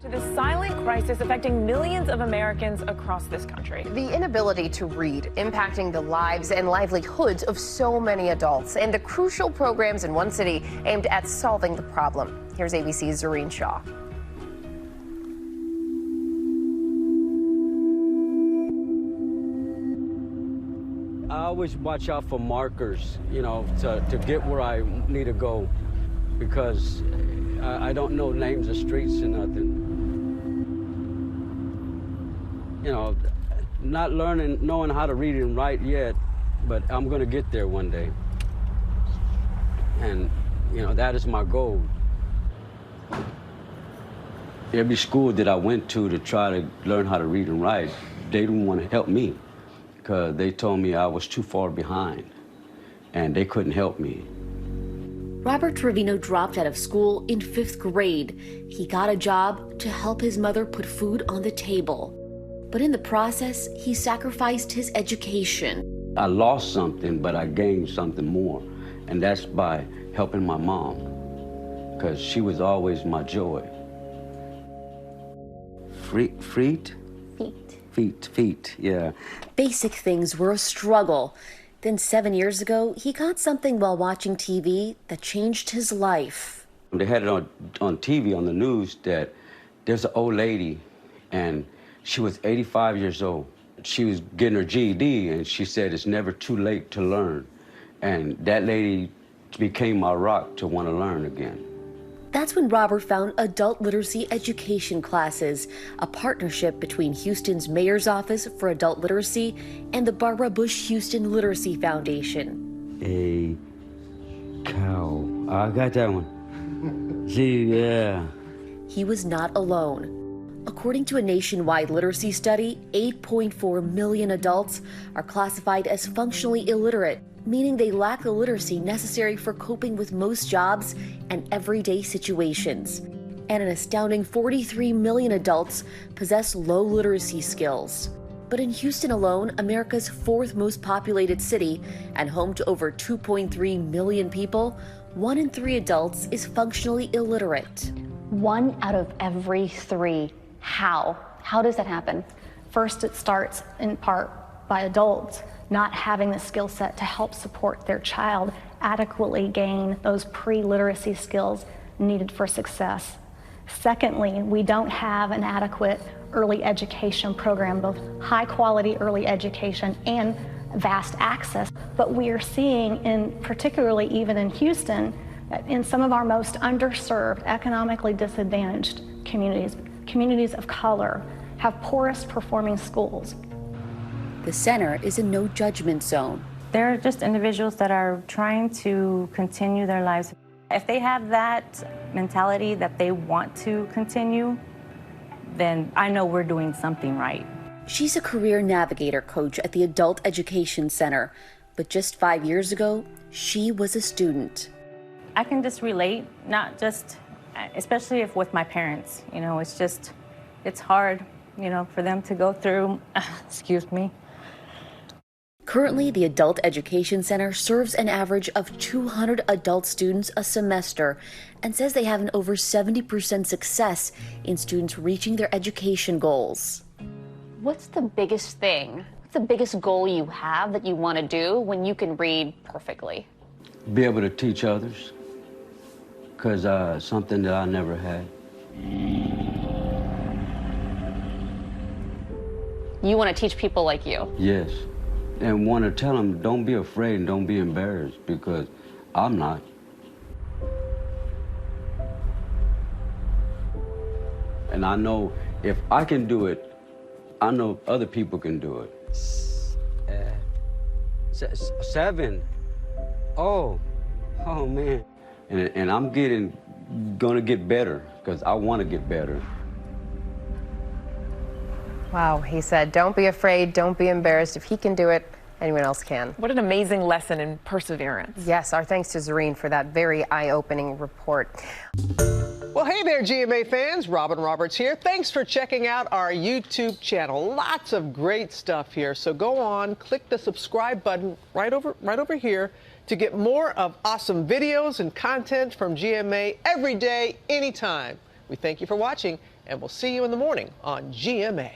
To the silent crisis affecting millions of Americans across this country. The inability to read impacting the lives and livelihoods of so many adults, and the crucial programs in one city aimed at solving the problem. Here's ABC's Zohreen Shah. I always watch out for markers, to get where I need to go, because I don't know names of streets or nothing. Not knowing how to read and write yet, but I'm going to get there one day. And, that is my goal. Every school that I went to try to learn how to read and write, they didn't want to help me because they told me I was too far behind and they couldn't help me. Robert Trevino dropped out of school in 5th grade. He got a job to help his mother put food on the table. But in the process, he sacrificed his education. I lost something, but I gained something more. And that's by helping my mom, because she was always my joy. Feet, yeah. Basic things were a struggle. Then 7 years ago, he got something while watching TV that changed his life. They had it on TV, on the news, that there's an old lady, and she was 85 years old. She was getting her GED, and she said it's never too late to learn. And that lady became my rock to want to learn again. That's when Robert found adult literacy education classes, a partnership between Houston's Mayor's Office for Adult Literacy and the Barbara Bush Houston Literacy Foundation. A cow. I got that one. Gee, yeah. He was not alone. According to a nationwide literacy study, 8.4 million adults are classified as functionally illiterate, meaning they lack the literacy necessary for coping with most jobs and everyday situations. And an astounding 43 million adults possess low literacy skills. But in Houston alone, America's 4th most populated city and home to over 2.3 million people, 1 in 3 adults is functionally illiterate. 1 out of every 3. How? How does that happen? First, it starts in part by adults not having the skill set to help support their child adequately gain those pre-literacy skills needed for success. Secondly, we don't have an adequate early education program, both high quality early education and vast access. But we are seeing, particularly even in Houston, that in some of our most underserved, economically disadvantaged communities of color have poorest performing schools. The center is a no judgment zone. They're just individuals that are trying to continue their lives. If they have that mentality that they want to continue, then I know we're doing something right. She's a career navigator coach at the Adult Education Center, but just 5 years ago, she was a student. I can just relate, not just, especially if with my parents, it's hard, for them to go through, excuse me. Currently, the Adult Education Center serves an average of 200 adult students a semester and says they have an over 70% success in students reaching their education goals. What's the biggest thing? What's the biggest goal you have that you want to do when you can read perfectly? Be able to teach others, because something that I never had. You want to teach people like you? Yes. And want to tell them, don't be afraid and don't be embarrassed, because I'm not. And I know if I can do it, I know other people can do it. 7. Oh man. And I'm gonna get better, because I want to get better. Wow, he said, don't be afraid, don't be embarrassed. If he can do it, anyone else can. What an amazing lesson in perseverance. Yes, our thanks to Zohreen for that very eye-opening report. Well, hey there, GMA fans. Robin Roberts here. Thanks for checking out our YouTube channel. Lots of great stuff here. So go on, click the subscribe button right over here to get more of awesome videos and content from GMA every day, anytime. We thank you for watching and we'll see you in the morning on GMA.